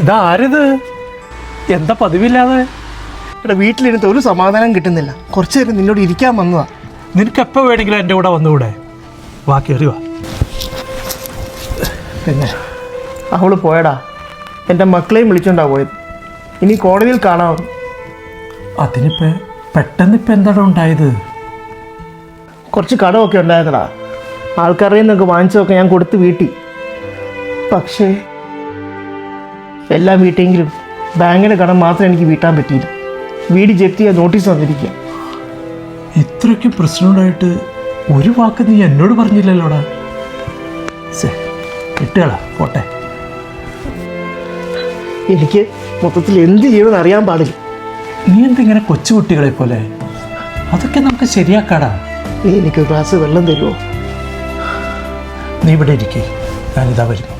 ഇതാരത്? എന്താ പതിവില്ലാതെ? ഇവിടെ വീട്ടിലിരുന്ന് ഒരു സമാധാനം കിട്ടുന്നില്ല. കുറച്ചു നേരം നിന്നോട് ഇരിക്കാൻ വന്നതാ. നിനക്ക് എപ്പോൾ വേണമെങ്കിലും എൻ്റെ കൂടെ വന്നുകൂടെ? വാ കയറി വാ. പിന്നെ അവൾ പോയടാ. എൻ്റെ മക്കളെയും വിളിച്ചോണ്ടാ പോയത്. ഇനി കോടതിയിൽ കാണാം. അതിനിപ്പോൾ പെട്ടെന്നിപ്പോൾ എന്താണ് ഉണ്ടായത്? കുറച്ച് കടമൊക്കെ ഉണ്ടായിരുന്നടാ. ആൾക്കാരുടെ നിന്നൊക്കെ വാങ്ങിച്ചതൊക്കെ ഞാൻ കൊടുത്ത് വീട്ടി. പക്ഷേ എല്ലാം വീട്ടെങ്കിലും ബാങ്കിൻ്റെ കടം മാത്രം എനിക്ക് വീട്ടാൻ പറ്റിയില്ല. വീട് ജപ്തി ചെയ്യാൻ നോട്ടീസ് വന്നിരിക്കുക. ഇത്രയ്ക്ക് പ്രശ്നമുണ്ടായിട്ട് ഒരു വാക്ക് നീ എന്നോട് പറഞ്ഞില്ലല്ലോടാ. കിട്ടുകളാ പോട്ടെ. എനിക്ക് മൊത്തത്തിൽ എന്ത് ചെയ്യണമെന്ന് അറിയാൻ പാടില്ല. നീ എന്തിങ്ങനെ കൊച്ചുകുട്ടികളെ പോലെ? അതൊക്കെ നമുക്ക് ശരിയാക്കാടാ. നീ എനിക്ക് ഗ്ലാസ് വെള്ളം തരുമോ? നീ ഇവിടെ ഇരിക്കേ, ഞാനിതാ വരുന്നു.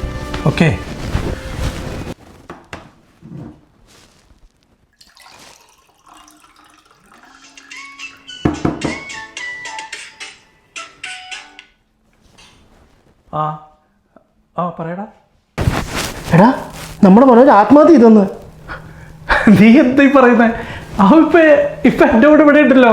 ഓക്കെ. പറയടാ. എടാ, നമ്മുടെ മനോജ് ആത്മഹത്യ ചെയ്തെന്ന്. നീ എന്താ പറയുന്നേ? അവൻ ഇപ്പൊ എൻ്റെ കൂടെ ഇവിടെ ഉണ്ടല്ലോ.